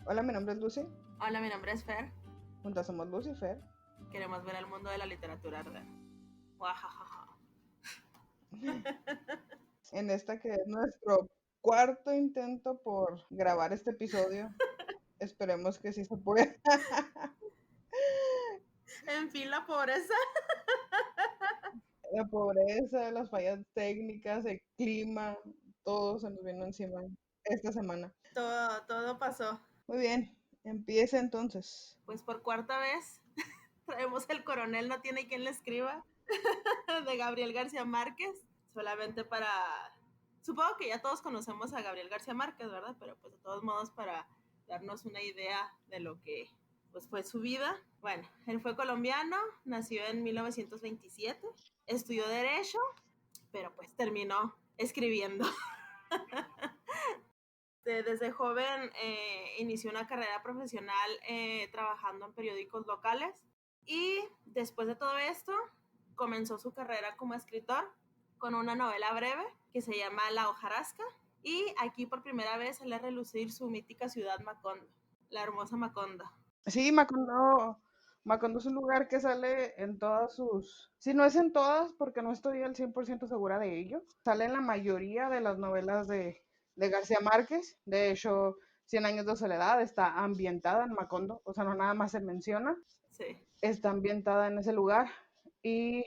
Hola, mi nombre es Lucy. Hola, mi nombre es Fer. Juntas somos Lucy y Fer. Queremos ver el mundo de la literatura arder. Guajajaja. En esta que es nuestro cuarto intento por grabar este episodio. Esperemos que sí se pueda. En fin, la pobreza. La pobreza, las fallas técnicas, el clima, todo se nos vino encima esta semana. Todo pasó. Muy bien, empieza entonces. Pues por cuarta vez traemos El coronel no tiene quien le escriba, de Gabriel García Márquez. Solamente para... Supongo que ya todos conocemos a Gabriel García Márquez, ¿verdad? Pero pues de todos modos para darnos una idea de lo que pues fue su vida. Bueno, él fue colombiano, nació en 1927, estudió Derecho, pero pues terminó escribiendo. Desde joven inició una carrera profesional trabajando en periódicos locales y después de todo esto comenzó su carrera como escritor con una novela breve que se llama La hojarasca, y aquí por primera vez se le relucir su mítica ciudad Macondo, la hermosa Macondo. Sí, Macondo es un lugar que sale en todas sus... Si no es en todas, porque no estoy al 100% segura de ello, sale en la mayoría de las novelas de García Márquez. De hecho, Cien años de soledad está ambientada en Macondo, o sea, no nada más se menciona, Sí. está ambientada en ese lugar. Y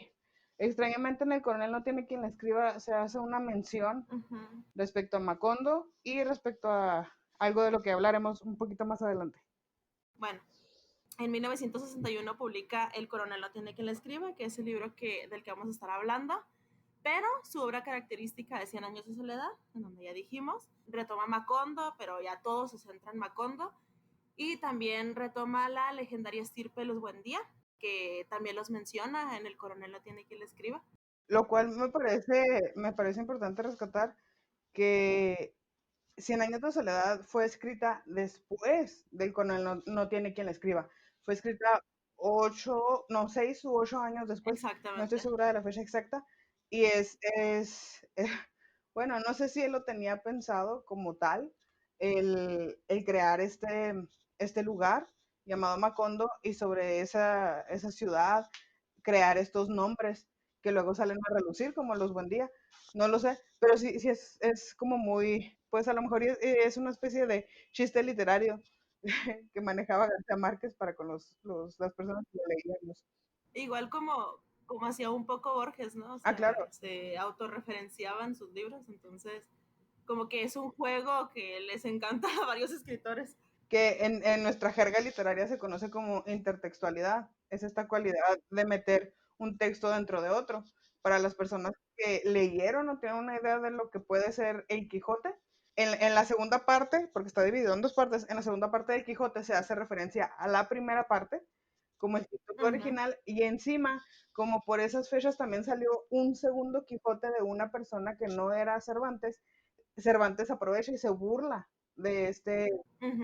extrañamente en El coronel no tiene quien la escriba, se hace una mención respecto a Macondo y respecto a algo de lo que hablaremos un poquito más adelante. Bueno, en 1961 publica El coronel no tiene quien le escriba, que es el libro del que vamos a estar hablando. Pero su obra característica de Cien años de soledad, en donde ya dijimos, retoma Macondo, pero ya todo se centra en Macondo. Y también retoma la legendaria estirpe de los Buendía, que también los menciona en El coronel no tiene quien le escriba. Lo cual me parece importante rescatar que Cien años de soledad fue escrita después del coronel no tiene quien la escriba. Fue escrita 6 u 8 años después, no estoy Exactamente. segura de la fecha exacta. Y bueno, no sé si él lo tenía pensado como tal, el crear este lugar llamado Macondo y sobre esa ciudad crear estos nombres que luego salen a relucir, como los Buen Día. No lo sé, pero sí es como muy, pues a lo mejor es una especie de chiste literario que manejaba García Márquez para con las personas que lo leíamos. Igual como hacía un poco Borges, ¿no? O Ah, sea, claro, se autorreferenciaban sus libros, entonces como que es un juego que les encanta a varios escritores. que en nuestra jerga literaria se conoce como intertextualidad. Es esta cualidad de meter un texto dentro de otro. Para las personas que leyeron o tienen una idea de lo que puede ser el Quijote, en la segunda parte, porque está dividido en dos partes, en la segunda parte del Quijote se hace referencia a la primera parte como el título original, y encima, como por esas fechas también salió un segundo Quijote de una persona que no era Cervantes. Cervantes aprovecha y se burla de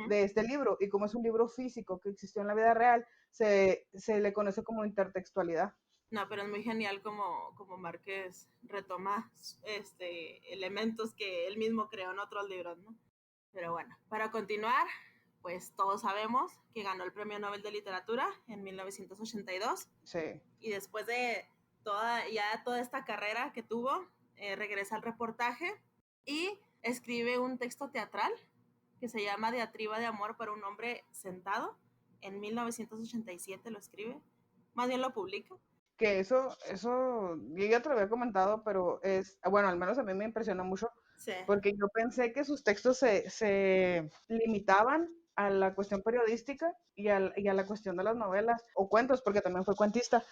de este libro, y como es un libro físico que existió en la vida real, se le conoce como intertextualidad. No, pero es muy genial como Márquez retoma elementos que él mismo creó en otros libros, ¿no? Pero bueno, para continuar, pues todos sabemos que ganó el Premio Nobel de Literatura en 1982. Sí. Y después de toda esta carrera que tuvo, regresa al reportaje y escribe un texto teatral que se llama Diatriba de amor para un hombre sentado. En 1987 lo escribe, más bien lo publica. Que eso, yo ya te lo había comentado, pero bueno, al menos a mí me impresiona mucho, Sí. porque yo pensé que sus textos se limitaban a la cuestión periodística y a la cuestión de las novelas o cuentos, porque también fue cuentista.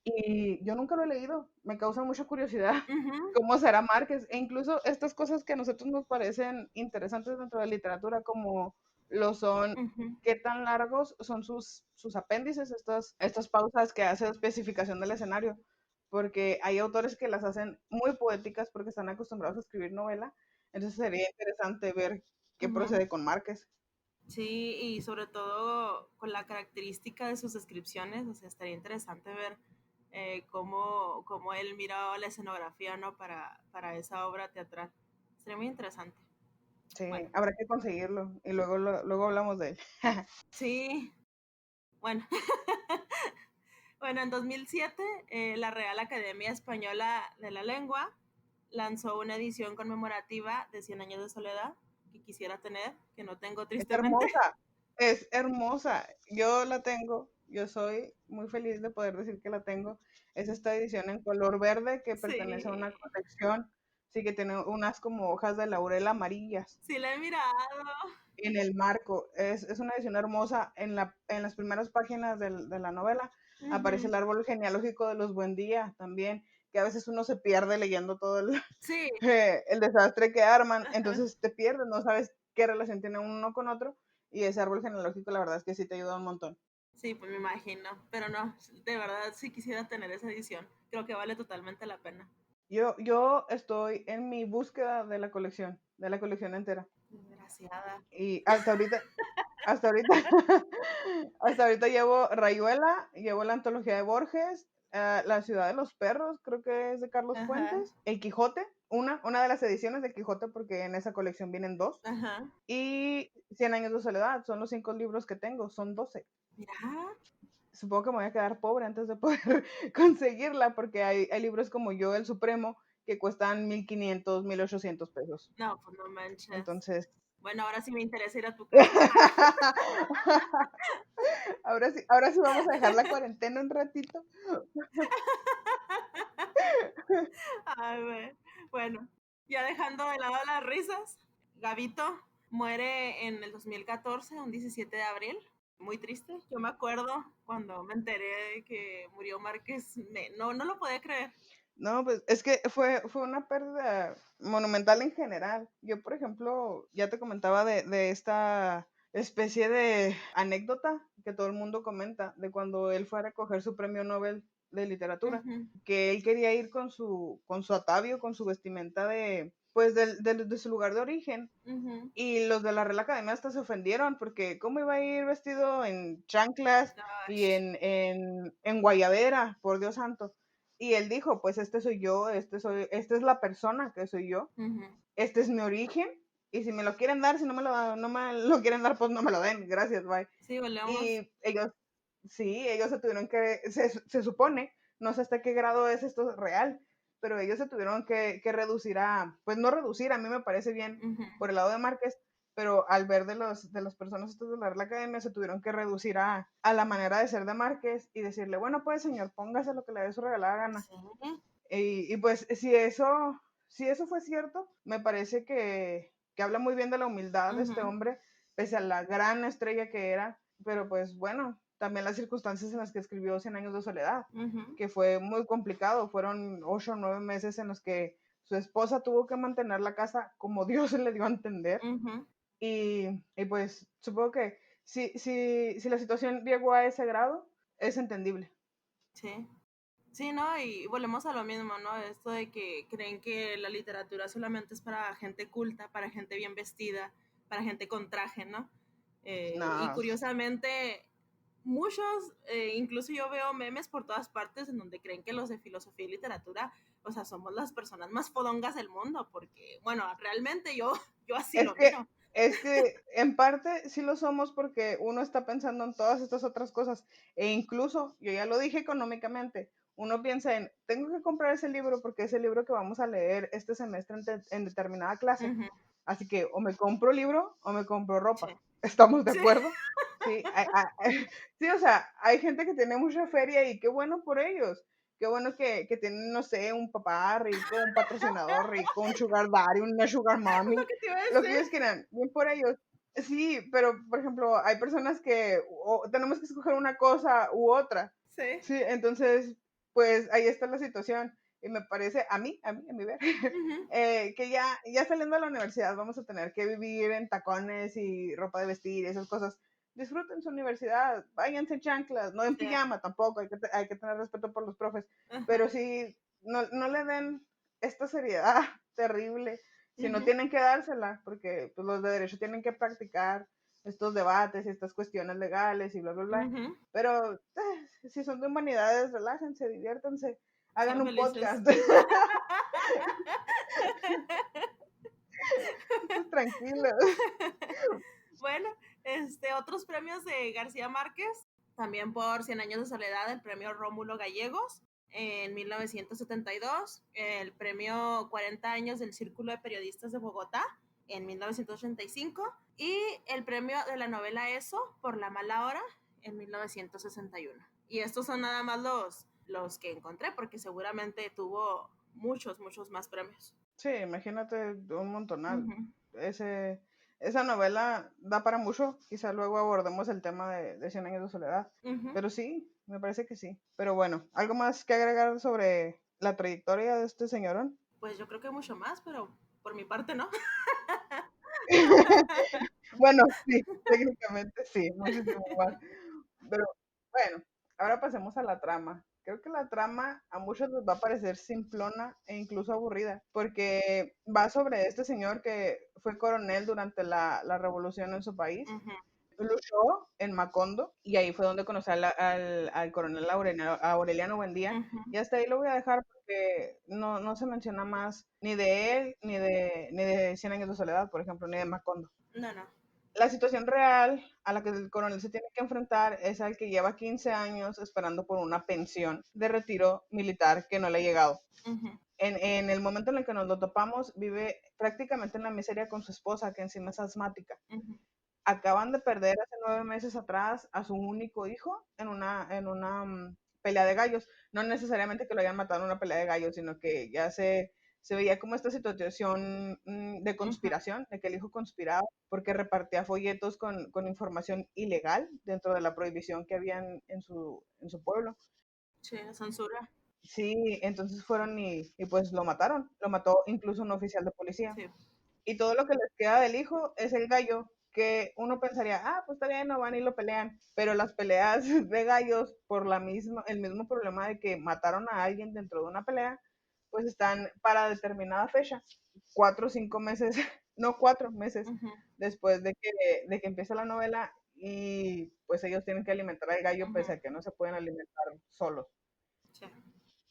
Y yo nunca lo he leído, me causa mucha curiosidad cómo será Márquez, e incluso estas cosas que a nosotros nos parecen interesantes dentro de la literatura, como lo son qué tan largos son sus apéndices, estas pausas que hace de especificación del escenario, porque hay autores que las hacen muy poéticas porque están acostumbrados a escribir novela, entonces sería interesante ver qué procede con Márquez. Sí, y sobre todo con la característica de sus descripciones, o sea, estaría interesante ver cómo él miraba la escenografía, ¿no? Para esa obra teatral. Sería muy interesante. Sí, Bueno, habrá que conseguirlo y luego hablamos de él. sí, bueno. Bueno, en 2007, la Real Academia Española de la Lengua lanzó una edición conmemorativa de 100 años de soledad que quisiera tener, que no tengo Es tristemente. hermosa, es hermosa. Yo la tengo, yo soy muy feliz de poder decir que la tengo. Es esta edición en color verde que pertenece a una Sí, colección, sí que tiene unas como hojas de laurel amarillas sí la he mirado. en el marco. Es una edición hermosa. En las primeras páginas de la novela aparece Uh-huh. el árbol genealógico de los Buendía también, que a veces uno se pierde leyendo todo Sí. el desastre que arman, Ajá. entonces te pierdes, no sabes qué relación tiene uno con otro, y ese árbol genealógico la verdad es que sí te ayuda un montón. Sí, pues me imagino, pero no, de verdad sí quisiera tener esa edición. Creo que vale totalmente la pena. Yo estoy en mi búsqueda de la colección entera. Desgraciada. Y hasta ahorita, hasta ahorita llevo Rayuela, llevo la antología de Borges, La ciudad de los perros, creo que es de Carlos Ajá, Fuentes, El Quijote, una de las ediciones de Quijote, porque en esa colección vienen dos, ajá. y Cien años de soledad, son los 5 libros que tengo, son 12. Mira, Supongo que me voy a quedar pobre antes de poder conseguirla, porque hay libros como Yo, el Supremo, que cuestan 1,500, 1,800 pesos. no, pues no manches. Entonces, Bueno, ahora sí me interesa ir a tu casa. ahora sí vamos a dejar la cuarentena un ratito. Ay, güey. Bueno, ya dejando de lado las risas, Gabito muere en el 2014, un 17 de abril. Muy triste. Yo me acuerdo cuando me enteré de que murió Márquez, no lo podía creer. No, pues es que fue una pérdida monumental en general. Yo, por ejemplo, ya te comentaba de esta especie de anécdota que todo el mundo comenta, de cuando él fue a recoger su premio Nobel de literatura, Uh-huh. que él quería ir con su atavío, con su vestimenta pues de su lugar de origen. Uh-huh. Y los de la Real Academia hasta se ofendieron, porque ¿cómo iba a ir vestido en chanclas y Gosh. en guayabera, por Dios santo? Y él dijo, pues este soy yo, esta es la persona que soy yo, Uh-huh. este es mi origen, y si me lo quieren dar, si no me lo quieren dar, pues no me lo den, gracias, bye. Sí, volvemos. Y ellos, sí, ellos se tuvieron se supone, no sé hasta qué grado es esto real, pero ellos se tuvieron que reducir pues no reducir, a mí me parece bien Uh-huh. por el lado de Márquez, pero al ver de las personas estos de la Real Academia se tuvieron que reducir a la manera de ser de Márquez y decirle, bueno, pues señor, póngase lo que le dé su regalada gana. Sí. Y pues si eso fue cierto, me parece que habla muy bien de la humildad de este Uh-huh. hombre, pese a la gran estrella que era, pero pues bueno, también las circunstancias en las que escribió Cien años de soledad, Uh-huh. que fue muy complicado, fueron 8 o 9 meses en los que su esposa tuvo que mantener la casa como Dios le dio a entender, Uh-huh. y pues supongo que si la situación llegó a ese grado, es entendible. Sí. Sí, ¿no? Y volvemos a lo mismo, ¿no? Esto de que creen que la literatura solamente es para gente culta, para gente bien vestida, para gente con traje, ¿no? Y No, curiosamente, muchos, incluso yo veo memes por todas partes en donde creen que los de filosofía y literatura, o sea, somos las personas más fodongas del mundo, porque, bueno, realmente yo así Es lo que, miro. es que en parte sí lo somos porque uno está pensando en todas estas otras cosas. E incluso, yo ya lo dije económicamente, uno piensa en, tengo que comprar ese libro porque es el libro que vamos a leer este semestre en determinada clase. Uh-huh. Así que o me compro libro o me compro Sí. ropa. ¿Estamos de Sí. acuerdo? Sí, sí, o sea, hay gente que tiene mucha feria y qué bueno por ellos. Qué bueno que tienen, no sé, un papá rico, un patrocinador rico, un sugar daddy, una sugar Lo mommy, que te iba a lo que decir. ellos quieran, bien por ellos. Sí, pero por ejemplo, hay personas que tenemos que escoger una cosa u otra. Sí. Sí, entonces, pues ahí está la situación. Y me parece, a mi ver, Uh-huh. que ya saliendo de la universidad vamos a tener que vivir en tacones y ropa de vestir y esas cosas. Disfruten su universidad, váyanse en chanclas, no en Sí. pijama tampoco, hay que tener respeto por los profes, pero Uh-huh. sí, no le den esta seriedad terrible, si no Uh-huh. tienen que dársela, porque pues, los de derecho tienen que practicar estos debates y estas cuestiones legales y bla, bla, bla. Uh-huh. Pero si son de humanidades, relájense, diviértanse, hagan Sean un felices. podcast. Tranquilo. Bueno, otros premios de García Márquez, también por Cien años de soledad, el premio Rómulo Gallegos en 1972, el premio 40 años del Círculo de Periodistas de Bogotá en 1985 y el premio de la novela Eso por La mala hora en 1961. Y estos son nada más los que encontré, porque seguramente tuvo muchos más premios. Sí, imagínate un montonal. Uh-huh. Esa novela da para mucho, quizá luego abordemos el tema de Cien años de soledad, Uh-huh. pero sí, me parece que sí. Pero bueno, ¿algo más que agregar sobre la trayectoria de este señorón? Pues yo creo que mucho más, pero por mi parte no. Bueno, sí, técnicamente sí, muchísimo más. Pero bueno, ahora pasemos a la trama. Creo que la trama a muchos les va a parecer simplona e incluso aburrida, porque va sobre este señor que fue coronel durante la revolución en su país. Uh-huh. Luchó en Macondo y ahí fue donde conocí al coronel Aureliano Buendía. Uh-huh. Y hasta ahí lo voy a dejar porque no se menciona más ni de él, ni de Cien años de soledad, por ejemplo, ni de Macondo. No. La situación real a la que el coronel se tiene que enfrentar es al que lleva 15 años esperando por una pensión de retiro militar que no le ha llegado. Uh-huh. En el momento en el que nos lo topamos, vive prácticamente en la miseria con su esposa, que encima es asmática. Uh-huh. Acaban de perder hace 9 meses atrás a su único hijo en una pelea de gallos. No necesariamente que lo hayan matado en una pelea de gallos, sino que ya se veía como esta situación de conspiración, de que el hijo conspiraba porque repartía folletos con información ilegal dentro de la prohibición que había en su pueblo. Sí, censura. Sí, entonces fueron y pues lo mataron. Lo mató incluso un oficial de policía. Sí. Y todo lo que les queda del hijo es el gallo, que uno pensaría, pues está bien, no van y lo pelean. Pero las peleas de gallos, por el mismo problema de que mataron a alguien dentro de una pelea, pues están para determinada fecha, 4 o 5 meses, no 4 meses, Uh-huh. después de que empieza la novela, y pues ellos tienen que alimentar al gallo pese a que no se pueden alimentar solos. Sí.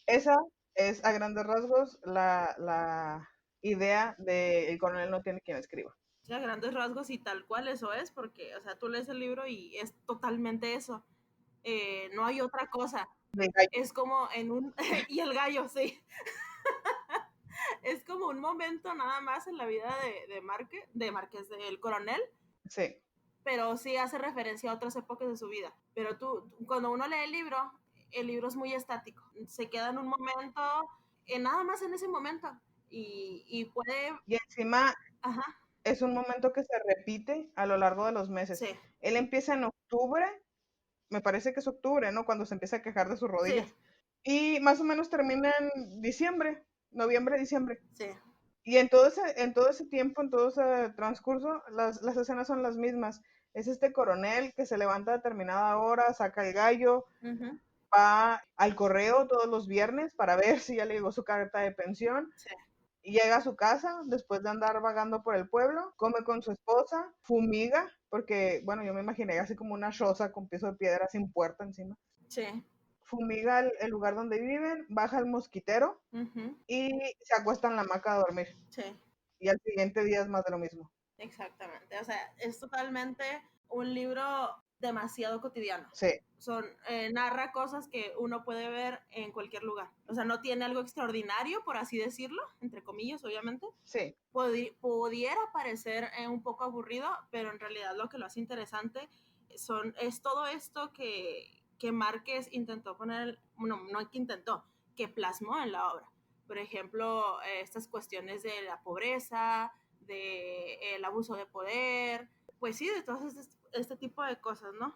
Esa es a grandes rasgos la idea de El coronel no tiene quien escriba. Sí, a grandes rasgos y tal cual eso es, porque, o sea, tú lees el libro y es totalmente eso. No hay otra cosa. Del gallo. Es como en un... y el gallo, sí. Es como un momento nada más en la vida de Márquez, del coronel, Sí. pero sí hace referencia a otras épocas de su vida. Pero cuando uno lee el libro es muy estático. Se queda en un momento, nada más en ese momento. Y puede... Y encima Ajá, es un momento que se repite a lo largo de los meses. sí, Él empieza en octubre, me parece que es octubre, ¿no? Cuando se empieza a quejar de sus sí, rodillas. Y más o menos termina en diciembre, noviembre, diciembre. sí. Y en todo ese tiempo, en todo ese transcurso, las escenas son las mismas. Es este coronel que se levanta a determinada hora, saca el gallo, Uh-huh. va al correo todos los viernes para ver si ya le llegó su carta de pensión. Sí. Y llega a su casa después de andar vagando por el pueblo, come con su esposa, fumiga, porque, bueno, yo me imaginé así como una choza con piso de piedra sin puerta encima. Sí. Fumiga el lugar donde viven, baja el mosquitero Uh-huh. y se acuesta en la hamaca a dormir. Sí. Y al siguiente día es más de lo mismo. Exactamente, o sea, es totalmente un libro demasiado cotidiano. Sí. Narra cosas que uno puede ver en cualquier lugar. O sea, no tiene algo extraordinario, por así decirlo, entre comillas, obviamente. Sí. Pudiera parecer un poco aburrido, pero en realidad lo que lo hace interesante es todo esto que Márquez intentó poner, no que intentó, que plasmó en la obra. Por ejemplo, estas cuestiones de la pobreza, del abuso de poder, pues sí, de todo este tipo de cosas, ¿no?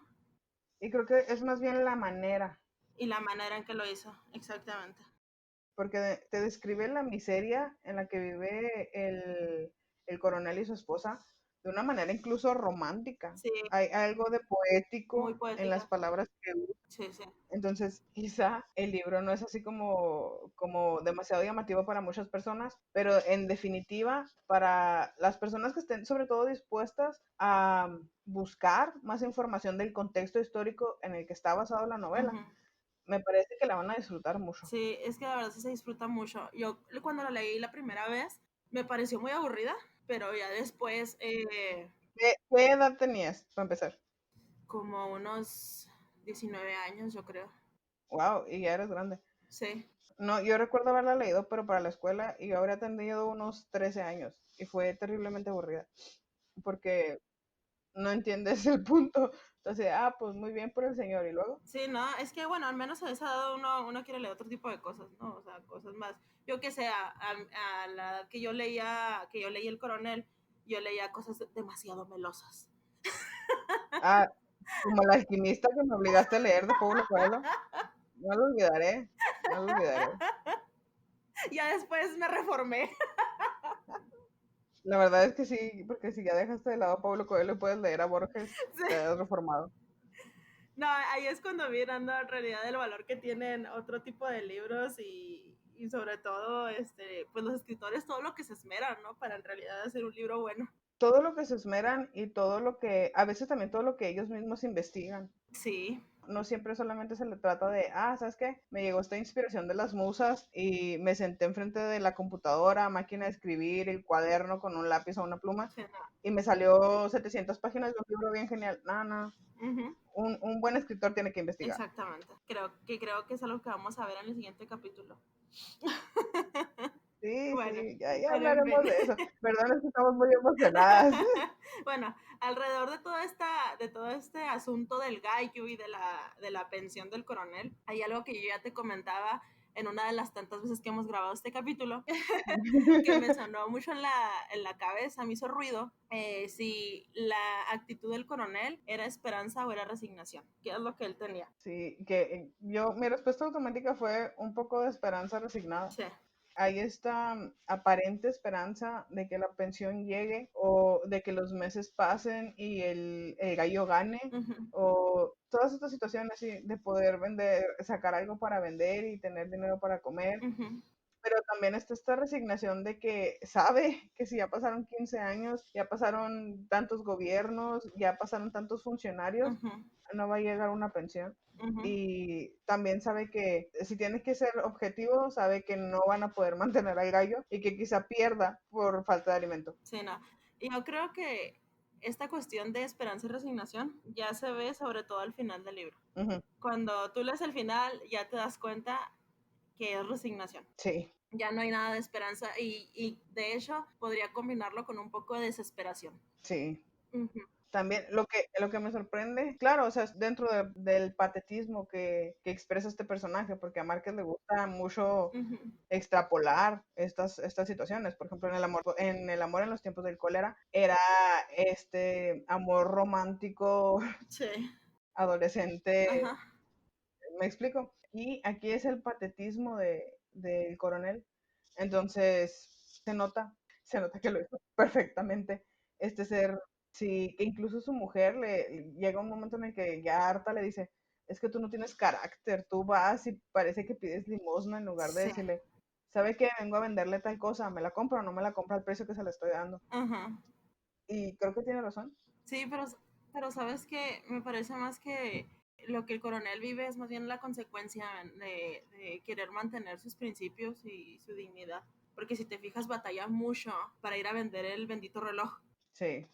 Y creo que es más bien la manera, Y la manera en que lo hizo, exactamente. porque te describe la miseria en la que vive el coronel y su esposa de una manera incluso romántica. Sí, Hay algo de muy poético en las poética. palabras que usa. Sí, sí. Entonces, quizá el libro no es así como demasiado llamativo para muchas personas, pero en definitiva, para las personas que estén sobre todo dispuestas a buscar más información del contexto histórico en el que está basada la novela, Uh-huh. me parece que la van a disfrutar mucho. Sí, es que la verdad sí se disfruta mucho. Yo cuando la leí la primera vez me pareció muy aburrida, pero ya después, ¿Qué edad tenías para empezar? como unos 19 años, yo creo. Wow, y ya eres grande. Sí. No, yo recuerdo haberla leído, pero para la escuela, y yo habría tenido unos 13 años, y fue terriblemente aburrida, porque no entiendes el punto. Entonces, pues muy bien por el señor, y luego. Sí, no, es que bueno, al menos a esa edad uno quiere leer otro tipo de cosas, ¿no? O sea, cosas más. Yo que sé, a la edad que yo leí El Coronel, yo leía cosas demasiado melosas. Ah, como el alquimista que me obligaste a leer de Paulo Coelho, no lo olvidaré, no lo olvidaré. Ya después me reformé. La verdad es que sí, porque si ya dejaste de lado a Paulo Coelho y puedes leer a Borges, Sí. te has reformado. No, ahí es cuando vi dando en realidad el valor que tienen otro tipo de libros y sobre todo, pues los escritores, todo lo que se esmeran, ¿no? Para en realidad hacer un libro bueno. Todo lo que se esmeran y todo lo que, a veces también todo lo que ellos mismos investigan. Sí. No siempre solamente se le trata de, ¿sabes qué? Me llegó esta inspiración de las musas y me senté enfrente de la computadora, máquina de escribir, el cuaderno con un lápiz o una pluma Sí, no. y me salió 700 páginas de un libro bien genial. No, no. Uh-huh. Un buen escritor tiene que investigar. Exactamente. Creo que es algo que vamos a ver en el siguiente capítulo. Sí, Bueno, sí, ya bueno, en fin. hablaremos de eso. Perdón, es que estamos muy emocionadas. Bueno, alrededor de todo este asunto del gallo y de la pensión del coronel, hay algo que yo ya te comentaba en una de las tantas veces que hemos grabado este capítulo, que me sonó mucho en la cabeza, me hizo ruido, si la actitud del coronel era esperanza o era resignación, que es lo que él tenía. Sí, mi respuesta automática fue un poco de esperanza resignada. Sí. Hay esta aparente esperanza de que la pensión llegue o de que los meses pasen y el gallo gane Uh-huh. o todas estas situaciones sí, de poder vender, sacar algo para vender y tener dinero para comer. Uh-huh. Pero también está esta resignación de que sabe que si ya pasaron 15 años, ya pasaron tantos gobiernos, ya pasaron tantos funcionarios, Uh-huh. no va a llegar una pensión. Uh-huh. Y también sabe que si tiene que ser objetivo, sabe que no van a poder mantener al gallo y que quizá pierda por falta de alimento. Sí, no. Y yo creo que esta cuestión de esperanza y resignación ya se ve sobre todo al final del libro. Ujú. Cuando tú lees el final ya te das cuenta que es resignación. Sí, Ya no hay nada de esperanza y de hecho podría combinarlo con un poco de desesperación. sí. Ujú. También lo que me sorprende, claro, o sea, es dentro del patetismo que expresa este personaje, porque a Márquez le gusta mucho Ujú. extrapolar estas situaciones. Por ejemplo, en el amor en los tiempos del cólera, era este amor romántico, Sí. adolescente, Ajá. ¿me explico? Y aquí es el patetismo del coronel. Entonces, se nota que lo hizo perfectamente. Este ser, sí, que incluso su mujer le llega un momento en el que ya harta le dice, es que tú no tienes carácter, tú vas y parece que pides limosna en lugar de Sí. decirle, ¿sabe qué? Vengo a venderle tal cosa, ¿me la compra o no me la compra al precio que se le estoy dando? Ajá. Y creo que tiene razón. Sí, pero sabes que me parece más que lo que el coronel vive es más bien la consecuencia de querer mantener sus principios y su dignidad. Porque si te fijas, batalla mucho para ir a vender el bendito reloj. Sí.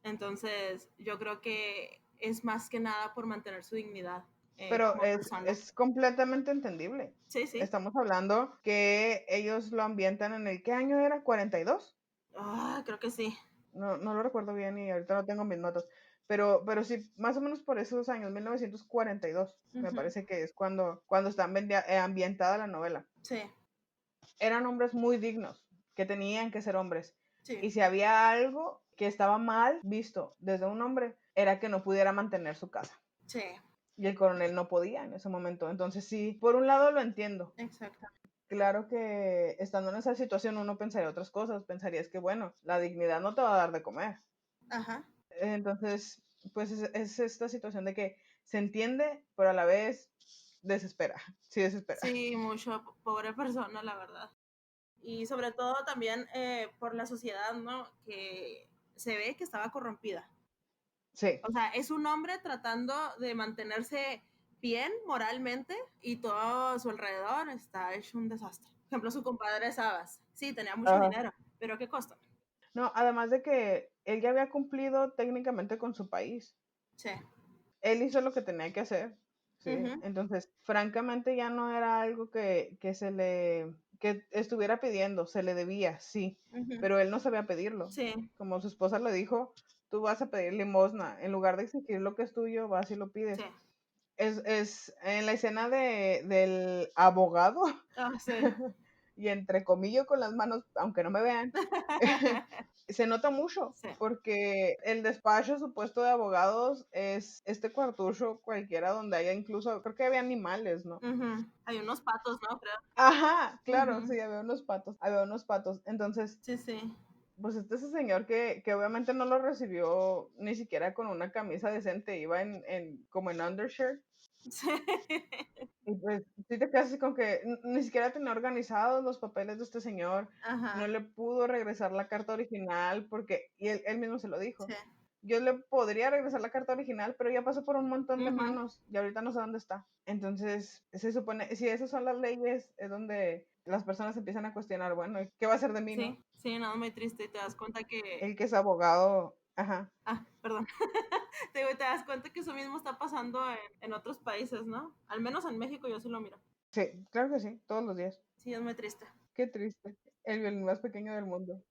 Entonces, yo creo que es más que nada por mantener su dignidad Pero como persona. es completamente entendible. Sí, sí. Estamos hablando que ellos lo ambientan en el, ¿qué año era? ¿42? Creo que sí. No lo recuerdo bien y ahorita no tengo mis notas. Pero sí, más o menos por esos años, 1942, me Ujú. parece que es cuando está ambientada la novela. Sí, Eran hombres muy dignos, que tenían que ser hombres. sí, Y si había algo que estaba mal visto desde un hombre, era que no pudiera mantener su casa. sí, Y el coronel no podía en ese momento. Entonces sí, por un lado lo entiendo. exacto. Claro que estando en esa situación uno pensaría otras cosas. Pensarías que, bueno, la dignidad no te va a dar de comer. Ajá. Entonces, pues es esta situación de que se entiende, pero a la vez desespera. Sí, desespera. Sí, mucho, pobre persona, la verdad. Y sobre todo también por la sociedad, ¿no? Que se ve que estaba corrompida. Sí. O sea, es un hombre tratando de mantenerse bien moralmente y todo a su alrededor está hecho un desastre. Por ejemplo, su compadre Sabas. Sí, tenía mucho Ajá. dinero, pero ¿a qué costo? No, además de que él ya había cumplido técnicamente con su país. Sí. Él hizo lo que tenía que hacer, ¿sí? Ujú. Entonces, francamente ya no era algo que estuviera pidiendo, se le debía, sí, Ujú. pero él no sabía pedirlo. Sí. Como su esposa le dijo, tú vas a pedir limosna, en lugar de exigir lo que es tuyo, vas y lo pides. Sí. Es en la escena del abogado, Ah, sí. y entre comillas con las manos, aunque no me vean, se nota mucho, Sí. porque el despacho supuesto de abogados es este cuartucho cualquiera donde haya incluso, creo que había animales, ¿no? Ujú. Hay unos patos, ¿no? Creo. Ajá, claro, Ujú. sí, había unos patos. Entonces, Sí, sí. pues ese señor que obviamente no lo recibió ni siquiera con una camisa decente, iba como en undershirt. Sí. Y pues sí te quedas así con que ni siquiera tenía organizados los papeles de este señor, no Ajá. le pudo regresar la carta original porque, y él mismo se lo Sí. dijo, yo le podría regresar la carta original, pero ya pasó por un montón de Ujú. manos y ahorita no sé dónde está. Entonces, se supone, si esas son las leyes, es donde las personas empiezan a cuestionar, bueno, ¿qué va a ser de mí, no? Sí, sí, no, muy triste. Y te das cuenta que. El que es abogado, ajá, Ah, perdón. Te digo, y te das cuenta que eso mismo está pasando en otros países, ¿no? Al menos en México yo sí lo miro. sí, claro que sí, todos los días. Sí, es muy triste. Qué triste, el violín más pequeño del mundo.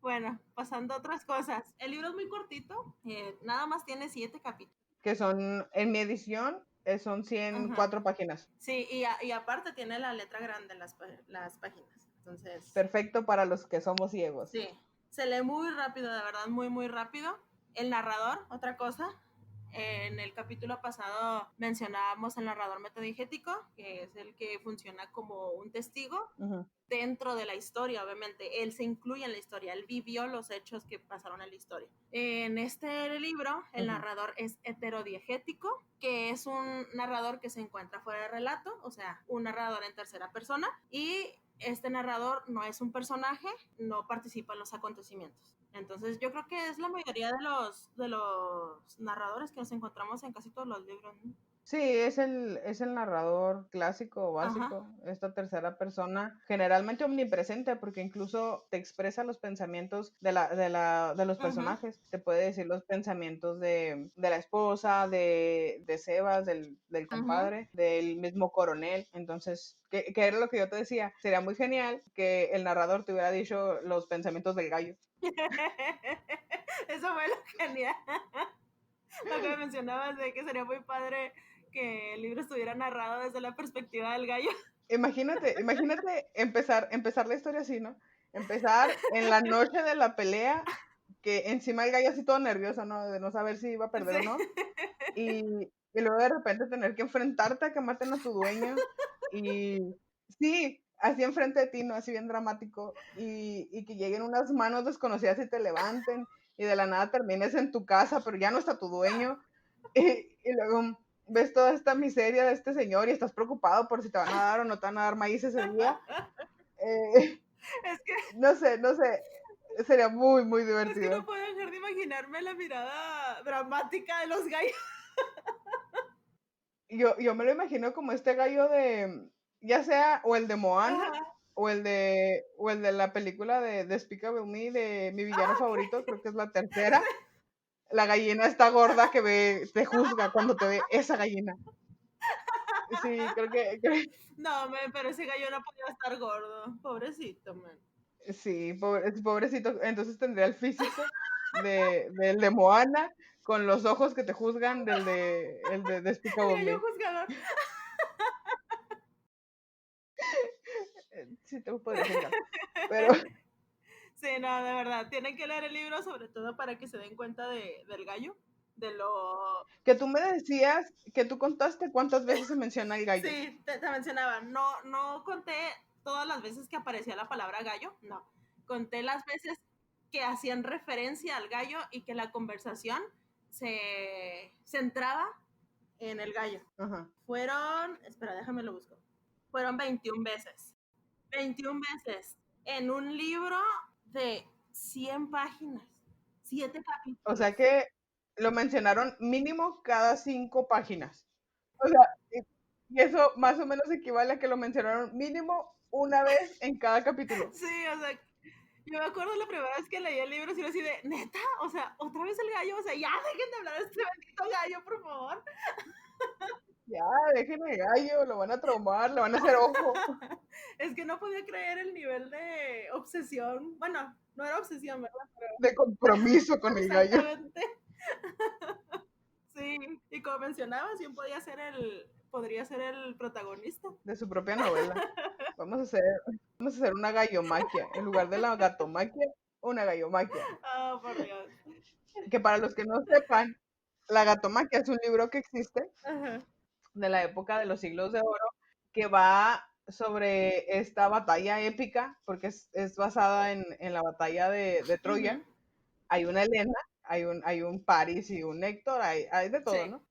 Bueno, pasando a otras cosas. El libro es muy cortito, nada más tiene 7 capítulos. Que son, en mi edición, son Ajá. 104 páginas. Sí, y aparte tiene la letra grande en las páginas. Entonces, Perfecto para los que somos ciegos. sí, se lee muy rápido, de verdad, muy, muy rápido. El narrador, otra cosa. En el capítulo pasado mencionábamos el narrador metadigético, que es el que funciona como un testigo Ujú. dentro de la historia, obviamente. Él se incluye en la historia, él vivió los hechos que pasaron en la historia. En este libro, el Ujú. narrador es heterodiegético, que es un narrador que se encuentra fuera de relato, o sea, un narrador en tercera persona, y este narrador no es un personaje, no participa en los acontecimientos. Entonces yo creo que es la mayoría de los narradores que nos encontramos en casi todos los libros, ¿no? Sí, es el narrador clásico, Ajá. básico, esta tercera persona, generalmente omnipresente, porque incluso te expresa los pensamientos de los Uh-huh. personajes. Te puede decir los pensamientos de la esposa, de Sebas, del Uh-huh. compadre, del mismo coronel. Entonces, que era lo que yo te decía, sería muy genial que el narrador te hubiera dicho los pensamientos del gallo. Eso fue lo genial. Lo que mencionabas de que sería muy padre que el libro estuviera narrado desde la perspectiva del gallo. Imagínate empezar la historia así, ¿no? Empezar en la noche de la pelea, que encima el gallo así todo nervioso, ¿no? De no saber si iba a perder o Sí. no. Y luego de repente tener que enfrentarte a que maten a tu dueño. Y sí, así enfrente de ti, ¿no? Así bien dramático. Y que lleguen unas manos desconocidas y te levanten. Y de la nada termines en tu casa, pero ya no está tu dueño. Y luego ves toda esta miseria de este señor y estás preocupado por si te van a dar o no te van a dar maíz ese día. Eh, Es que, no sé, sería muy, muy es que no divertido. puedo dejar de imaginarme la mirada dramática de los gallos. Yo me lo imagino como este gallo de, ya sea o el de Moana Ajá. o el de la película de Despicable Me, de mi villano favorito, creo que es la tercera. La gallina está gorda que te juzga cuando te ve esa gallina. Sí, No, man, pero ese gallo no podía estar gordo. Pobrecito, man. sí, pobrecito. Entonces tendría el físico del de Moana con los ojos que te juzgan el de El Despicable gallo Me. juzgador. Sí, te podría juzgar. Pero Sí, no, de verdad. Tienen que leer el libro, sobre todo para que se den cuenta del gallo. De lo. que tú me decías que tú contaste cuántas veces se menciona el gallo. Sí, te mencionaba. No conté todas las veces que aparecía la palabra gallo. No. Conté las veces que hacían referencia al gallo y que la conversación se centraba en el gallo. Ajá. Fueron. Espera, déjame lo busco. Fueron 21 veces. 21 veces. En un libro de 100 páginas. 7 O capítulos. sea que lo mencionaron mínimo cada 5 páginas. O sea, y eso más o menos equivale a que lo mencionaron mínimo una vez en cada capítulo. Sí, o sea, yo me acuerdo la primera vez que leí el libro, y así de, ¿neta? O sea, ¿otra vez el gallo? O sea, ya dejen de hablar de este bendito gallo, por favor. Ya, déjenme el gallo, lo van a traumar, le van a hacer ojo. Es que no podía creer el nivel de obsesión. Bueno, no era obsesión, ¿verdad? De compromiso con el gallo. Exactamente. Sí, y como mencionabas, bien podría ser el protagonista. De su propia novela. Vamos a hacer una gallomaquia. En lugar de la gatomaquia, una gallomaquia. Oh, por Dios. Que para los que no sepan, la gatomaquia es un libro que existe Ajá. de la época de los siglos de oro, que va sobre esta batalla épica, porque es basada en la batalla de Troya. Uh-huh. Hay una Helena, hay un Paris y un Héctor, hay de todo, Sí. ¿no?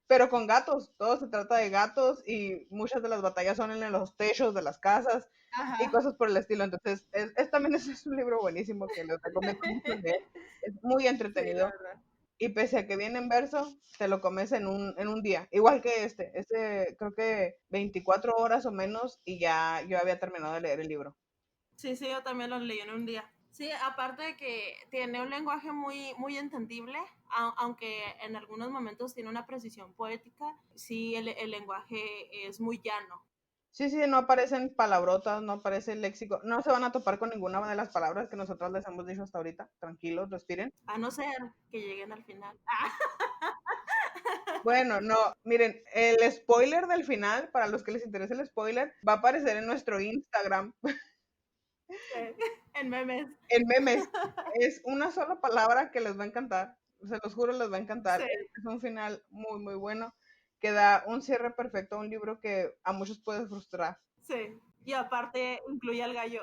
Pero con gatos, todo se trata de gatos y muchas de las batallas son en los techos de las casas y Ajá. cosas por el estilo. Entonces, también es un libro buenísimo que les recomiendo mucho leer. Es muy Sí, la entretenido verdad. y pese a que viene en verso, te lo comes en un día. Igual que este creo que 24 horas o menos y ya yo había terminado de leer el libro. Sí, sí, yo también lo leí en un día. Sí, aparte de que tiene un lenguaje muy, muy entendible, aunque en algunos momentos tiene una precisión poética, sí, el lenguaje es muy llano. Sí, sí, no aparecen palabrotas, no aparece el léxico, no se van a topar con ninguna de las palabras que nosotros les hemos dicho hasta ahorita. Tranquilos, respiren. A no ser que lleguen al final. Bueno, no, miren, el spoiler del final, para los que les interese el spoiler, va a aparecer en nuestro Instagram, En memes. en memes. Es una sola palabra que les va a encantar, se los juro, les va a encantar. Sí, Es un final muy, muy bueno, que da un cierre perfecto a un libro que a muchos puede frustrar. sí. Y aparte incluye al gallo.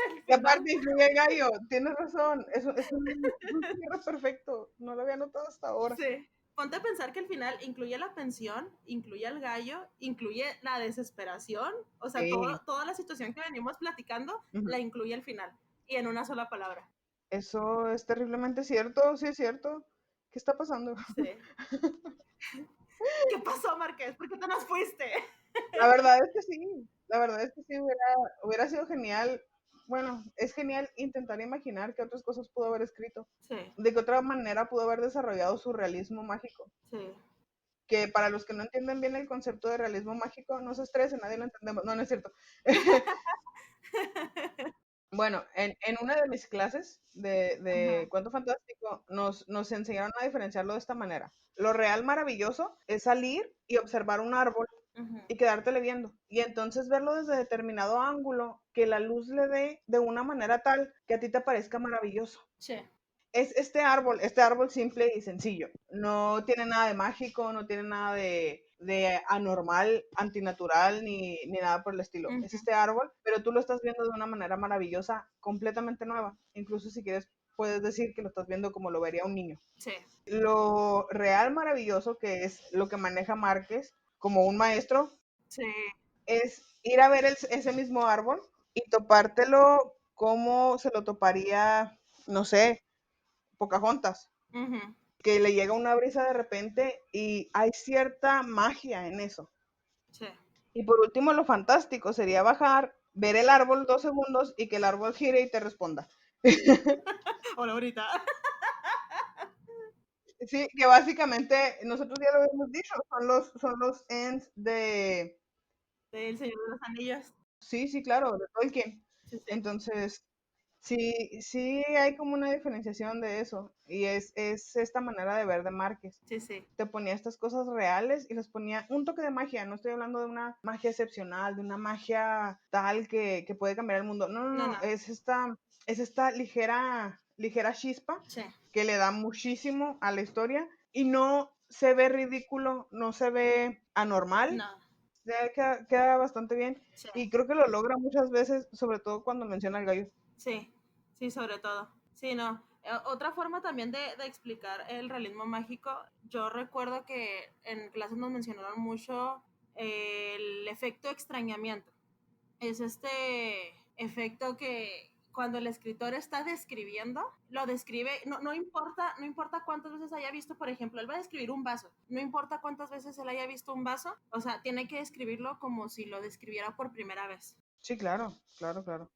El Y final. aparte incluye el gallo, tienes razón, es un cierre perfecto, no lo había notado hasta ahora. Sí. Ponte a pensar que el final incluye la pensión, incluye al gallo, incluye la desesperación, o sea, Sí. toda la situación que venimos platicando Ujú. la incluye al final y en una sola palabra. Eso es terriblemente cierto, sí es cierto. ¿Qué está pasando? Sí. ¿Qué pasó, Marqués? ¿Por qué te nos fuiste? La verdad es que sí, la verdad es que sí hubiera sido genial. Bueno, es genial intentar imaginar qué otras cosas pudo haber escrito, Sí, de qué otra manera pudo haber desarrollado su realismo mágico. sí. Que para los que no entienden bien el concepto de realismo mágico, no se estresen, nadie lo entendemos. No, no es cierto. Bueno, en una de mis clases de Ajá. cuento fantástico nos enseñaron a diferenciarlo de esta manera. Lo real maravilloso es salir y observar un árbol Ujú. y quedártele viendo. Y entonces verlo desde determinado ángulo, que la luz le dé de una manera tal que a ti te parezca maravilloso. Sí. Es este árbol simple y sencillo. No tiene nada de mágico, no tiene nada de anormal, antinatural, ni nada por el estilo. Es Ujú. este árbol, pero tú lo estás viendo de una manera maravillosa, completamente nueva. Incluso si quieres, puedes decir que lo estás viendo como lo vería un niño. Sí. Lo real maravilloso, que es lo que maneja Márquez como un maestro, Sí. es ir a ver ese mismo árbol y topártelo como se lo toparía, no sé, Pocahontas, Ujú. que le llega una brisa de repente y hay cierta magia en eso. Sí. Y por último, lo fantástico sería bajar, ver el árbol 2 segundos y que el árbol gire y te responda. Hola, ahorita. Sí, que básicamente nosotros ya lo hemos dicho, son los ends de... El Señor de los Anillos. Sí, sí, claro, de Tolkien. Sí, sí. Entonces, sí, sí hay como una diferenciación de eso. Y es esta manera de ver de Márquez. Sí, sí. Te ponía estas cosas reales y les ponía un toque de magia. No estoy hablando de una magia excepcional, de una magia tal que puede cambiar el mundo. No, no, No, no. no. Es esta ligera chispa Sí. que le da muchísimo a la historia y no se ve ridículo, no se ve anormal. No. Queda bastante bien Sí. y creo que lo logra muchas veces, sobre todo cuando menciona el gallo. Sí. Sí, sobre todo. Sí, no. Otra forma también de explicar el realismo mágico, yo recuerdo que en clases nos mencionaron mucho el efecto extrañamiento. Es este efecto que cuando el escritor está describiendo, lo describe, no importa cuántas veces haya visto, por ejemplo, él va a describir un vaso, no importa cuántas veces él haya visto un vaso, o sea, tiene que describirlo como si lo describiera por primera vez. Sí, claro, claro, claro.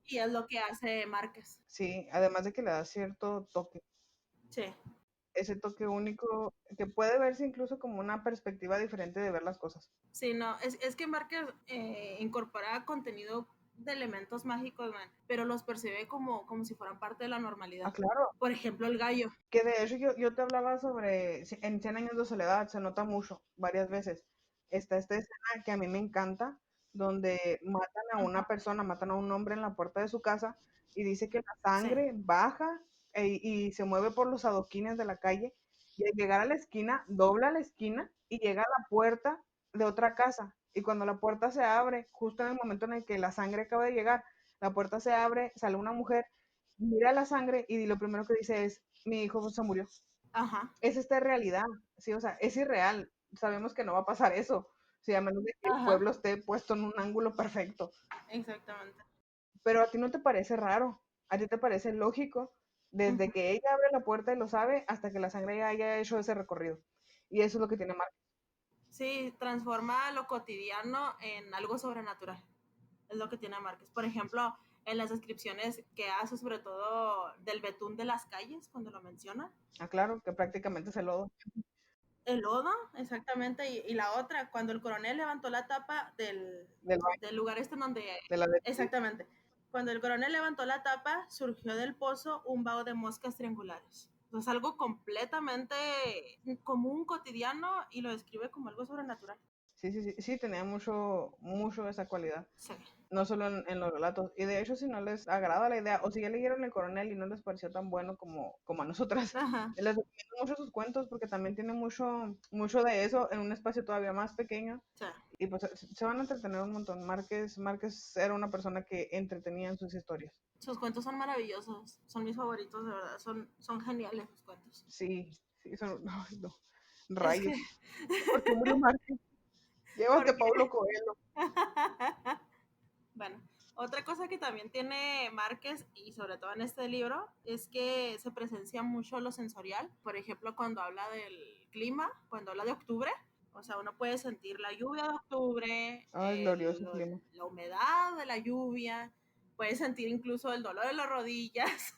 Y es lo que hace Márquez. Sí, además de que le da cierto toque, Sí. ese toque único que puede verse incluso como una perspectiva diferente de ver las cosas. Sí, no, es que Márquez incorpora contenido de elementos mágicos, man, pero los percibe como si fueran parte de la Ah, normalidad. claro. Por ejemplo, el gallo. Que de hecho yo te hablaba sobre, en Cien años de soledad se nota mucho, varias veces. Está esta escena que a mí me encanta, donde matan a una persona, matan a un hombre en la puerta de su casa y dice que la Sí, sangre baja y se mueve por los adoquines de la calle y al llegar a la esquina, dobla la esquina y llega a la puerta de otra casa. Y cuando la puerta se abre, justo en el momento en el que la sangre acaba de llegar, la puerta se abre, sale una mujer, mira la sangre y lo primero que dice es, mi hijo se murió. ajá, Es esta realidad, sí, o sea, es irreal. Sabemos que no va a pasar eso, sí, a menos de que el ajá, pueblo esté puesto en un ángulo perfecto. exactamente. Pero a ti no te parece raro, a ti te parece lógico, Ujú. desde que ella abre la puerta y lo sabe, hasta que la sangre ya haya hecho ese recorrido. Y eso es lo que tiene Mark. Sí, transforma lo cotidiano en algo sobrenatural. Es lo que tiene Márquez. Por ejemplo, en las descripciones que hace, sobre todo del betún de las calles, cuando lo menciona. Ah, claro, que prácticamente se lodo El lodo, exactamente, y la otra, cuando el coronel levantó la tapa del baño, del lugar este en donde, de la leche. exactamente, cuando el coronel levantó la tapa, surgió del pozo un vaho de moscas triangulares. Es algo completamente común, cotidiano, y lo describe como algo sobrenatural. Sí, sí, sí, sí, tenía mucho, mucho esa cualidad. Sí. No solo en los relatos. Y de hecho, si no les agrada la idea, o si ya leyeron El Coronel y no les pareció tan bueno como a nosotras, Ajá. les recomiendo mucho sus cuentos porque también tiene mucho, mucho de eso en un espacio todavía más pequeño. Sí. Y pues se van a entretener un montón. Márquez era una persona que entretenía en sus historias. Sus cuentos son maravillosos, son mis favoritos, de verdad, son geniales sus cuentos. Sí, sí, son, ay, no, Es que, rayos. ¿Por qué murió Márquez? Llévate a porque Paulo Coelho. bueno, otra cosa que también tiene Márquez, y sobre todo en este libro, es que se presencia mucho lo sensorial. Por ejemplo, cuando habla del clima, cuando habla de octubre, o sea, uno puede sentir la lluvia de octubre, Ay, glorioso clima. la humedad de la lluvia, puede sentir incluso el dolor de las rodillas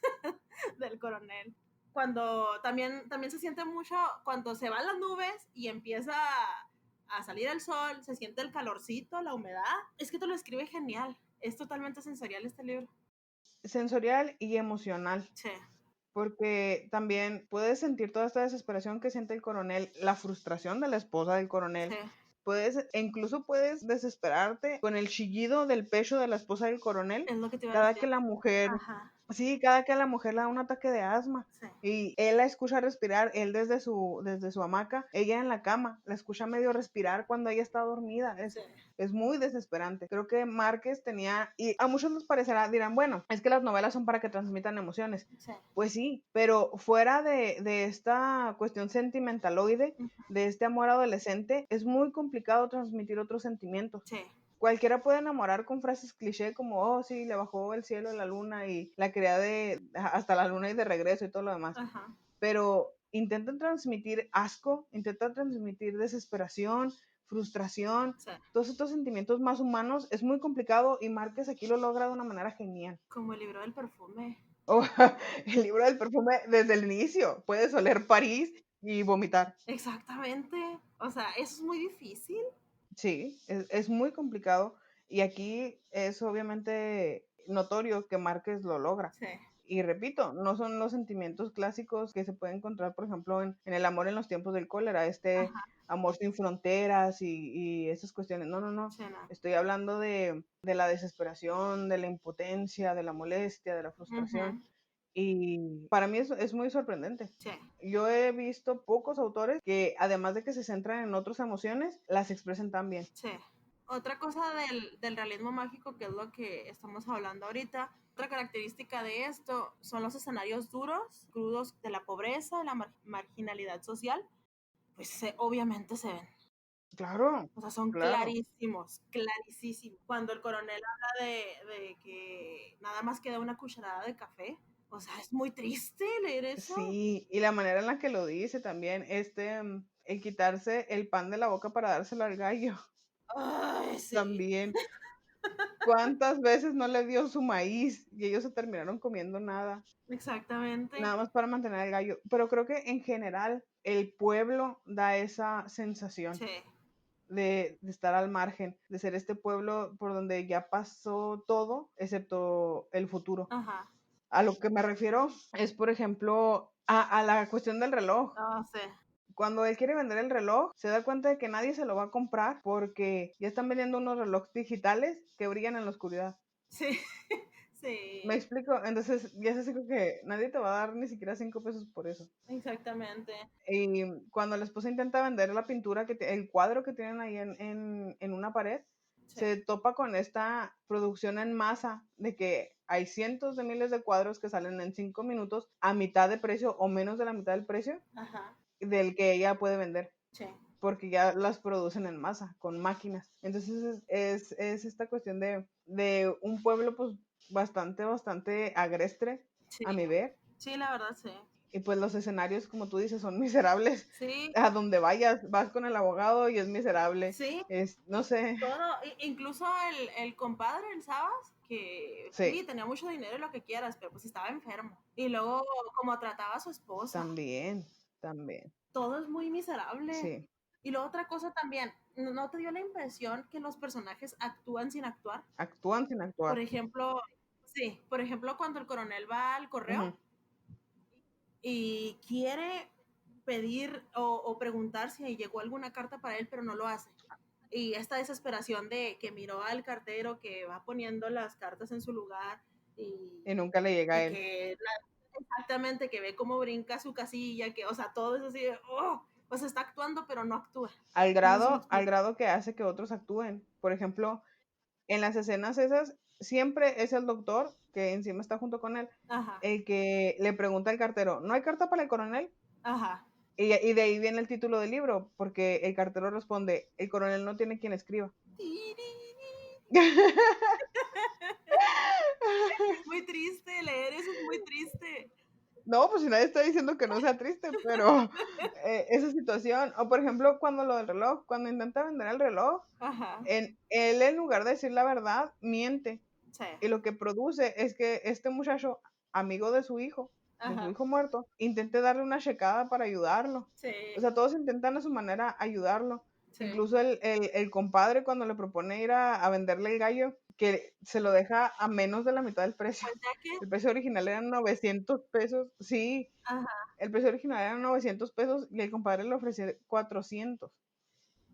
del coronel. Cuando también se siente mucho cuando se van las nubes y empieza a salir el sol, se siente el calorcito, la humedad. Es que te lo escribe genial. Es totalmente sensorial este libro. Sensorial y emocional. Sí, Porque también puedes sentir toda esta desesperación que siente el coronel, la frustración de la esposa del sí, coronel. Incluso puedes desesperarte con el chillido del pecho de la esposa del coronel es lo que te iba a cada decir. que la mujer, Ajá, sí, cada que a la mujer le da un ataque de asma sí, y él la escucha respirar, él desde su hamaca, ella en la cama, la escucha medio respirar cuando ella está dormida. sí, Es muy desesperante. Creo que Márquez tenía, y a muchos les parecerá, dirán, bueno, es que las novelas son para que transmitan emociones. sí. Pues sí, pero fuera de esta cuestión sentimentaloide, de este amor adolescente, es muy complicado transmitir otros sentimientos. Sí, Cualquiera puede enamorar con frases cliché como, oh, sí, le bajó el cielo a la luna y la quería hasta la luna y de regreso y todo lo demás. ajá, Pero intentan transmitir asco, intentan transmitir desesperación, frustración, sí. todos estos sentimientos más humanos. Es muy complicado y Márquez aquí lo logra de una manera genial. Como el libro del perfume. Oh, el libro del perfume desde el inicio. Puedes oler París y vomitar. Exactamente. O sea, eso es muy difícil. Sí, es muy complicado y aquí es obviamente notorio que Márquez lo logra. Sí, Y repito, no son los sentimientos clásicos que se pueden encontrar, por ejemplo, en El amor en los tiempos del cólera, este ajá, amor sin fronteras y esas cuestiones. No, no, no. sí, no. Estoy hablando de la desesperación, de la impotencia, de la molestia, de la frustración. Ujú, Y para mí es muy sorprendente. sí, Yo he visto pocos autores que, además de que se centran en otras emociones, las expresen tan bien. sí. Otra cosa del realismo mágico, que es lo que estamos hablando ahorita, otra característica de esto son los escenarios duros, crudos de la pobreza, de la marginalidad social, pues obviamente se ven. Claro, O sea, son claro. clarísimos, clarísimos. Cuando el coronel habla de que nada más queda una cucharada de café, o sea, es muy triste leer eso. Sí, y la manera en la que lo dice también, el quitarse el pan de la boca para dárselo al gallo, Ay, sí. también. ¿Cuántas veces no le dio su maíz y ellos se terminaron comiendo nada? Exactamente. Nada más para mantener el gallo. Pero creo que en general el pueblo da esa sensación Sí. de estar al margen, de ser este pueblo por donde ya pasó todo, excepto el futuro. Ajá. A lo que me refiero es, por ejemplo, a la cuestión del reloj. No sé. Cuando él quiere vender el reloj, se da cuenta de que nadie se lo va a comprar porque ya están vendiendo unos relojes digitales que brillan en la oscuridad. Sí. ¿Me Sí. explico? Entonces ya es así como que nadie te va a dar ni siquiera 5 pesos por eso. Exactamente. Y cuando la esposa intenta vender la pintura, el cuadro que tienen ahí en una pared, Sí. se topa con esta producción en masa de que hay cientos de miles de cuadros que salen en 5 minutos a mitad de precio o menos de la mitad del precio Ajá. del que ella puede vender, Sí. porque ya las producen en masa, con máquinas. Entonces es esta cuestión de un pueblo pues bastante agreste, Sí. a mi ver. Sí, la verdad, sí. Y pues los escenarios, como tú dices, son miserables. Sí. A donde vayas, vas con el abogado y es miserable. Sí. No sé. Todo, incluso el compadre, el Sabas, que sí, Sí, tenía mucho dinero y lo que quieras, pero pues estaba enfermo. Y luego, como trataba a su esposa, también. todo es muy miserable. Sí, Y luego otra cosa también, ¿no te dio la impresión que los personajes actúan sin actuar? actúan sin Por actuar. ejemplo, sí, por ejemplo, cuando el coronel va al correo Ujú. y quiere pedir o preguntar si llegó alguna carta para él, pero no lo hace. Y esta desesperación de que miró al cartero que va poniendo las cartas en su lugar Y nunca le llega a y él. que exactamente que ve cómo brinca su casilla, que, o sea, todo es así de, oh, pues está actuando, pero no actúa. No sé si me Al explico. grado que hace que otros actúen. Por ejemplo, en las escenas esas, siempre es el doctor, que encima está junto con él, Ajá, el que le pregunta al cartero, ¿no hay carta para el coronel? ajá. Y de ahí viene el título del libro, porque el cartero responde, el coronel no tiene quien escriba. Es muy triste, leer eso es muy triste. No, pues si nadie está diciendo que no sea triste, pero esa situación, o por ejemplo, cuando lo del reloj, cuando intenta vender el reloj, Ajá, él en lugar de decir la verdad, miente. sí, Y lo que produce es que este muchacho, amigo de su ajá, hijo muerto, intente darle una checada para ayudarlo. sí, O sea, todos intentan a su manera ayudarlo. sí. Incluso el compadre cuando le propone ir a venderle el gallo, que se lo deja a menos de la mitad del precio. Pues ya que, El precio original eran 900 pesos. Sí, ajá, el precio original eran 900 pesos y el compadre le ofreció 400.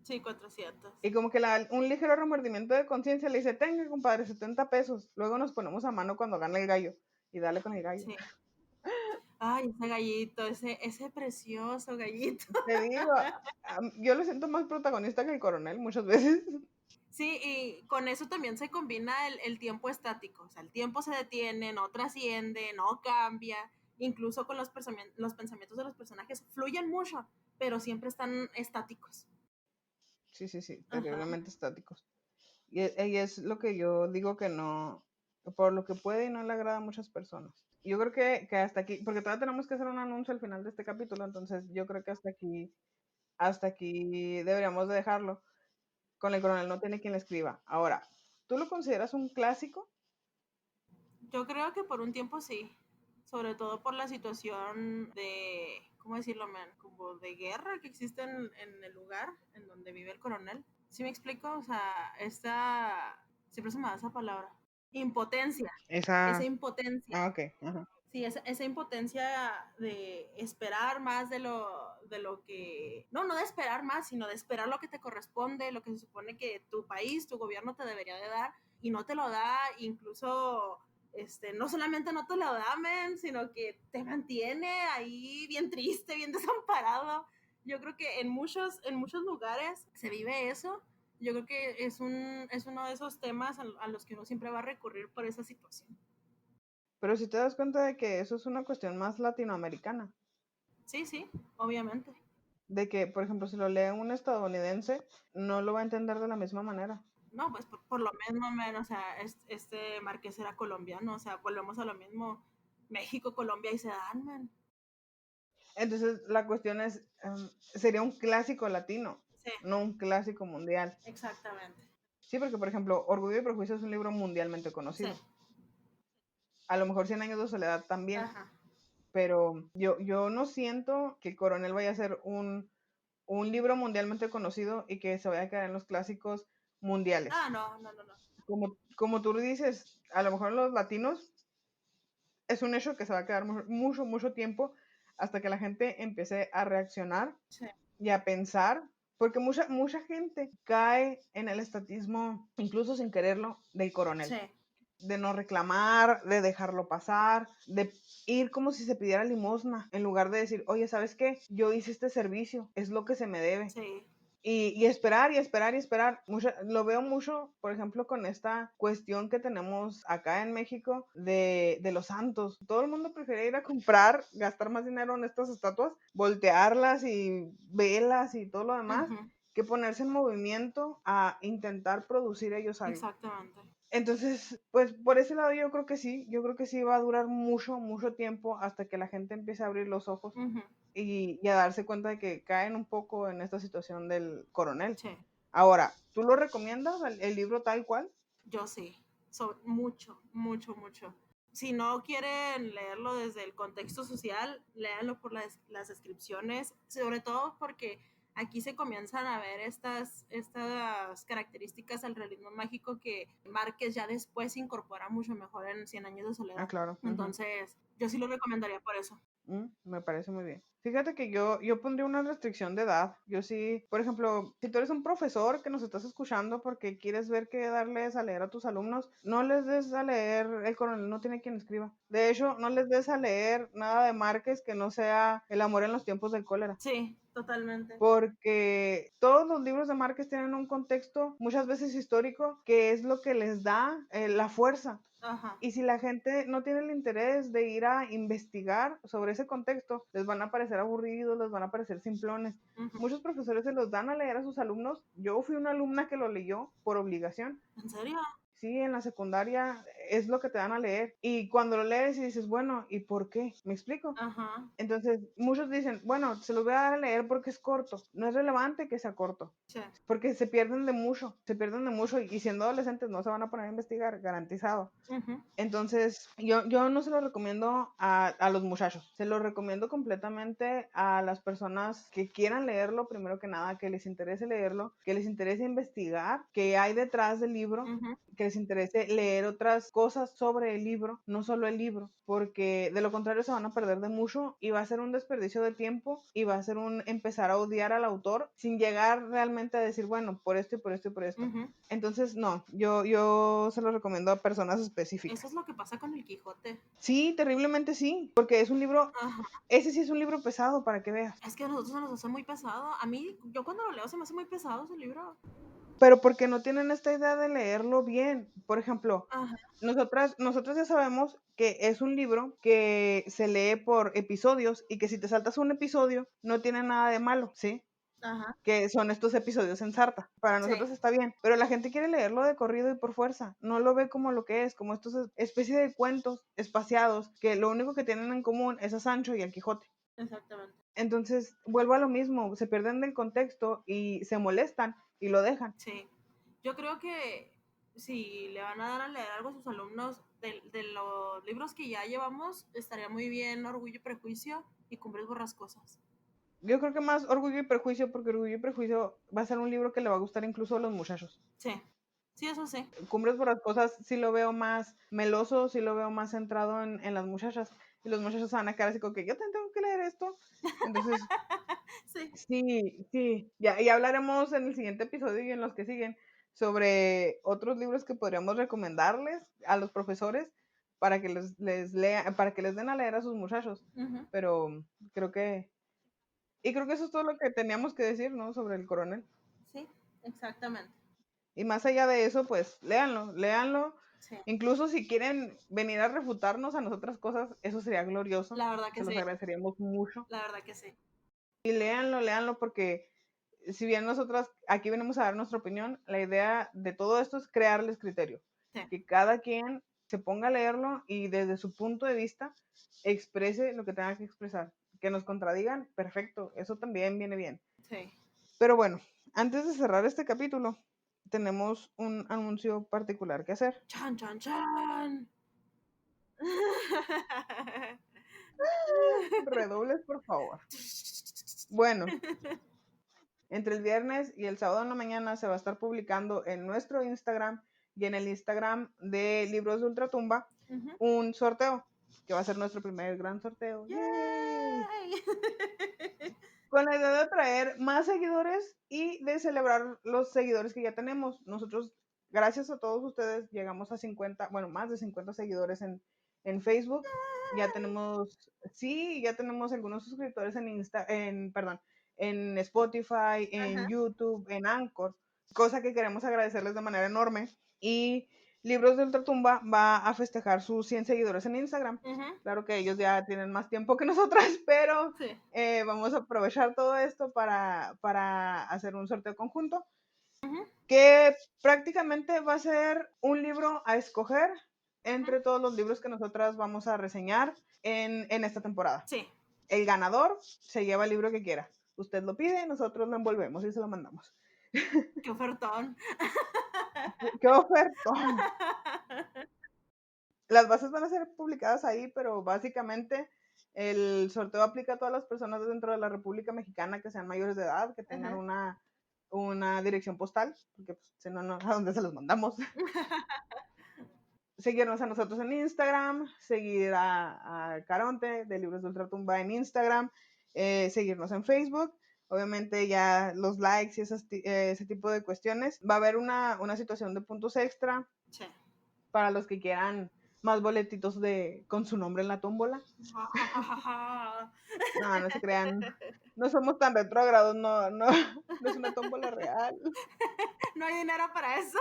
sí, 400. Y como que un ligero remordimiento de conciencia le dice, tenga, compadre, 70 pesos. Luego nos ponemos a mano cuando gane el gallo. Y dale con el gallo. Sí. Ay, ese gallito, ese precioso gallito. Te digo, yo lo siento más protagonista que el coronel muchas veces. Sí, y con eso también se combina el tiempo estático, o sea, el tiempo se detiene, no trasciende, no cambia, incluso con los pensamientos de los personajes fluyen mucho, pero siempre están estáticos. Sí, Ajá, terriblemente estáticos. Y es lo que yo digo que no, por lo que puede y no le agrada a muchas personas. Yo creo que hasta aquí, porque todavía tenemos que hacer un anuncio al final de este capítulo, entonces yo creo que hasta aquí deberíamos de dejarlo. Con el coronel no tiene quien le escriba. Ahora, ¿tú lo consideras un clásico? yo creo que por un tiempo sí, sobre todo por la situación de, ¿cómo decirlo, man? Como de guerra que existe en el lugar en donde vive el coronel. ¿Sí me explico? O sea, siempre se me da esa palabra, impotencia, esa Esa. impotencia. Ah, ok. Ajá. Sí, esa impotencia de esperar más de lo que, no de esperar más, sino de esperar lo que te corresponde, lo que se supone que tu país, tu gobierno te debería de dar y no te lo da, incluso, no solamente no te lo da, men, sino que te mantiene ahí bien triste, bien desamparado. Yo creo que en muchos lugares se vive eso. Yo creo que es uno de esos temas a los que uno siempre va a recurrir por esa situación. Pero si te das cuenta de que eso es una cuestión más latinoamericana, Sí, sí, obviamente. de que, por ejemplo, si lo lee un estadounidense, no lo va a entender de la misma manera. No, pues por lo mismo, men, o sea, este Marqués era colombiano, o sea, volvemos a lo mismo. México, Colombia y se dan, man. Entonces, la cuestión es, sería un clásico latino, Sí, no un clásico mundial. exactamente. Sí, porque por ejemplo, Orgullo y Prejuicio es un libro mundialmente conocido. Sí. A lo mejor Cien años de soledad también. Ajá. Pero yo no siento que El Coronel vaya a ser un libro mundialmente conocido y que se vaya a quedar en los clásicos mundiales. No. Como tú dices, a lo mejor los latinos es un hecho que se va a quedar mucho tiempo hasta que la gente empiece a reaccionar Sí. y a pensar, porque mucha gente cae en el estatismo, incluso sin quererlo, del Coronel. Sí. De no reclamar, de dejarlo pasar, de ir como si se pidiera limosna, en lugar de decir, oye, ¿sabes qué? Yo hice este servicio, es lo que se me debe. Sí. Y esperar y esperar y esperar. Lo veo mucho, por ejemplo, con esta cuestión que tenemos acá en México de los santos. Todo el mundo prefiere ir a comprar, gastar más dinero en estas estatuas, voltearlas y velas y todo lo demás, Ujú. que ponerse en movimiento a intentar producir ellos algo. Exactamente. Entonces, pues por ese lado yo creo que sí va a durar mucho tiempo hasta que la gente empiece a abrir los ojos Ujú. y a darse cuenta de que caen un poco en esta situación del Coronel. Sí. Ahora, ¿tú lo recomiendas el libro tal cual? Yo sí. Mucho. Si no quieren leerlo desde el contexto social, léanlo por las descripciones, sobre todo porque aquí se comienzan a ver estas características al realismo mágico que Márquez ya después incorpora mucho mejor en Cien años de soledad. Claro. Entonces, yo sí lo recomendaría por eso. Me parece muy bien. Fíjate que yo pondría una restricción de edad. Yo sí, por ejemplo, si tú eres un profesor que nos estás escuchando porque quieres ver qué darles a leer a tus alumnos, no les des a leer El Coronel no tiene quien escriba. De hecho, no les des a leer nada de Márquez que no sea El amor en los tiempos del cólera. Sí, totalmente. Porque todos los libros de Márquez tienen un contexto muchas veces histórico que es lo que les da la fuerza. Ajá. Y si la gente no tiene el interés de ir a investigar sobre ese contexto, les van a parecer aburridos, les van a parecer simplones. Uh-huh. Muchos profesores se los dan a leer a sus alumnos. Yo fui una alumna que lo leyó por obligación. ¿En serio? Sí, en la secundaria es lo que te dan a leer. Y cuando lo lees y dices, bueno, ¿y por qué? ¿Me explico? Ajá. Entonces, muchos dicen, bueno, se los voy a dar a leer porque es corto. No es relevante que sea corto. Sí. Porque se pierden de mucho y siendo adolescentes no se van a poner a investigar, garantizado. Uh-huh. Entonces, yo no se lo recomiendo a los muchachos, se lo recomiendo completamente a las personas que quieran leerlo, primero que nada, que les interese leerlo, que les interese investigar qué hay detrás del libro, Uh-huh. que les interese leer otras cosas sobre el libro, no solo el libro, porque de lo contrario se van a perder de mucho y va a ser un desperdicio de tiempo y va a ser un empezar a odiar al autor sin llegar realmente a decir, bueno, por esto y por esto y por esto. Uh-huh. Entonces, no, yo se lo recomiendo a personas específicas. Eso es lo que pasa con el Quijote. Sí, terriblemente sí, porque es un libro, Ajá. ese sí es un libro pesado para que veas. Es que a nosotros se nos hace muy pesado. A mí, yo cuando lo leo se me hace muy pesado ese libro. Pero porque no tienen esta idea de leerlo bien. Por ejemplo, Ajá. nosotras ya sabemos que es un libro que se lee por episodios y que si te saltas un episodio no tiene nada de malo, ¿sí? Ajá. Que son estos episodios en sarta. Para nosotros Sí. está bien, pero la gente quiere leerlo de corrido y por fuerza. No lo ve como lo que es, como estos especie de cuentos espaciados que lo único que tienen en común es a Sancho y al Quijote. Exactamente. Entonces, vuelvo a lo mismo, se pierden del contexto y se molestan y lo dejan. Sí. Yo creo que si le van a dar a leer algo a sus alumnos de los libros que ya llevamos, estaría muy bien Orgullo y Prejuicio y Cumbres Borrascosas. Yo creo que más Orgullo y Prejuicio, porque Orgullo y Prejuicio va a ser un libro que le va a gustar incluso a los muchachos. Sí. Sí, eso sí. Cumbres Borrascosas sí lo veo más meloso, sí lo veo más centrado en las muchachas. Y los muchachos van a quedar así como que yo también tengo que leer esto. Entonces, Sí. sí. Ya hablaremos en el siguiente episodio y en los que siguen sobre otros libros que podríamos recomendarles a los profesores para que para que les den a leer a sus muchachos. Uh-huh. Pero creo que eso es todo lo que teníamos que decir, ¿no? Sobre el Coronel. Sí, exactamente. Y más allá de eso, pues léanlo. Sí. Incluso si quieren venir a refutarnos a nosotras cosas, eso sería glorioso. La verdad que Se los sí. agradeceríamos mucho. La verdad que sí. Y léanlo porque si bien nosotras aquí venimos a dar nuestra opinión, la idea de todo esto es crearles criterio. Sí. Que cada quien se ponga a leerlo y desde su punto de vista exprese lo que tenga que expresar. Que nos contradigan, perfecto, eso también viene bien. Sí. Pero bueno, antes de cerrar este capítulo, tenemos un anuncio particular que hacer. ¡Chan, chan, chan! Redobles, por favor. Bueno, entre el viernes y el sábado en la mañana se va a estar publicando en nuestro Instagram y en el Instagram de Libros de Ultratumba un sorteo, que va a ser nuestro primer gran sorteo. ¡Yay! Con la idea de atraer más seguidores y de celebrar los seguidores que ya tenemos. Nosotros, gracias a todos ustedes, llegamos a 50, bueno, más de 50 seguidores en Facebook. Ya tenemos, sí, ya tenemos algunos suscriptores en Spotify, en YouTube, en Anchor, cosa que queremos agradecerles de manera enorme. Y Libros de Ultratumba va a festejar sus 100 seguidores en Instagram. Claro que ellos ya tienen más tiempo que nosotras, pero Sí. vamos a aprovechar todo esto para hacer un sorteo conjunto, que prácticamente va a ser un libro a escoger entre todos los libros que nosotras vamos a reseñar en esta temporada. Sí. El ganador se lleva el libro que quiera. Usted lo pide, nosotros lo envolvemos y se lo mandamos. ¡Qué ofertón! ¡Qué ofertón! Las bases van a ser publicadas ahí, pero básicamente el sorteo aplica a todas las personas dentro de la República Mexicana que sean mayores de edad, que tengan una dirección postal, porque pues, si no, ¿a dónde se los mandamos? Seguirnos a nosotros en Instagram, seguir a Caronte de Libros de Ultratumba en Instagram, seguirnos en Facebook. Obviamente ya los likes y ese tipo de cuestiones. Va a haber una situación de puntos extra para los que quieran más boletitos con su nombre en la tómbola. No se crean. No somos tan retrógrados, no es una tómbola real. No hay dinero para eso.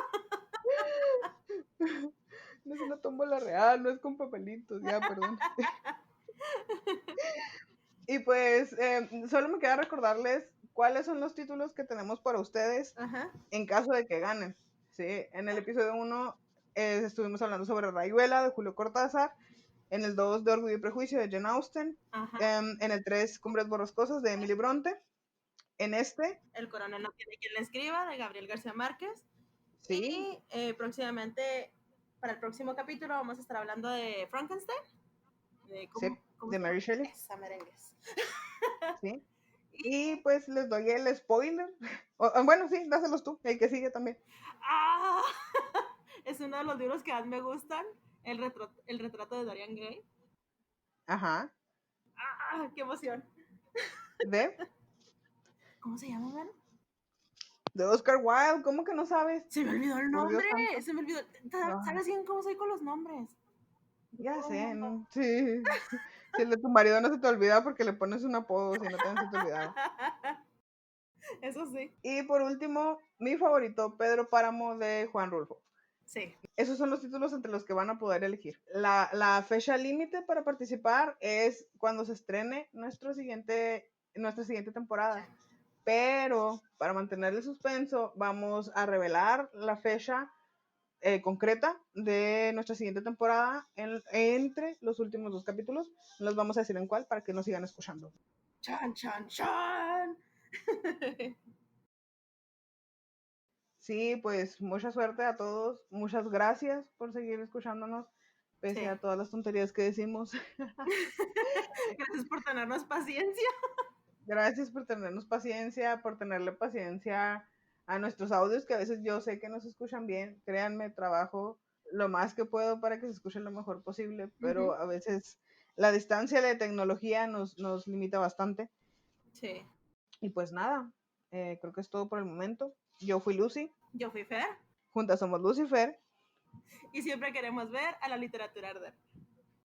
No es una tómbola real, no es con papelitos, ya, perdón. Y pues solo me queda recordarles cuáles son los títulos que tenemos para ustedes en caso de que ganen. ¿Sí? En el episodio 1 estuvimos hablando sobre Rayuela de Julio Cortázar, en el 2 de Orgullo y Prejuicio de Jane Austen, en el 3 Cumbres Borrascosas de Emily Bronte, en este El coronel no tiene quien le escriba de Gabriel García Márquez. Sí. Y próximamente, para el próximo capítulo, vamos a estar hablando de Frankenstein. De Mary Shelley. Esa merengues. Sí. Y pues les doy el spoiler. Bueno, sí, dáselos tú, el que sigue también. Es uno de los libros que más me gustan, el retrato de Dorian Gray. Ajá. ¡Qué emoción! ¿De? ¿Cómo se llama, man? De Oscar Wilde, ¿cómo que no sabes? Se me olvidó el nombre, se me olvidó. ¿Sabes bien cómo soy con los nombres? Ya sé, ¿no? Sí. Si el de tu marido no se te olvida porque le pones un apodo, si no te se te olvidaba. Eso sí. Y por último, mi favorito, Pedro Páramo de Juan Rulfo. Sí. Esos son los títulos entre los que van a poder elegir. La fecha límite para participar es cuando se estrene nuestra siguiente temporada. Pero para mantener el suspenso, vamos a revelar la fecha concreta de nuestra siguiente temporada entre los últimos 2 capítulos. No les vamos a decir en cuál para que nos sigan escuchando. ¡Chan, chan, chan! Sí, pues mucha suerte a todos. Muchas gracias por seguir escuchándonos, pese a todas las tonterías que decimos. Gracias por tenernos paciencia. Gracias por tenernos paciencia, por tenerle paciencia a nuestros audios, que a veces yo sé que no se escuchan bien. Créanme, trabajo lo más que puedo para que se escuchen lo mejor posible, pero a veces la distancia de tecnología nos limita bastante. Sí. Y pues nada, creo que es todo por el momento. Yo fui Lucy. Yo fui Fer. Juntas somos Lucy y Fer. Y siempre queremos ver a la literatura arder.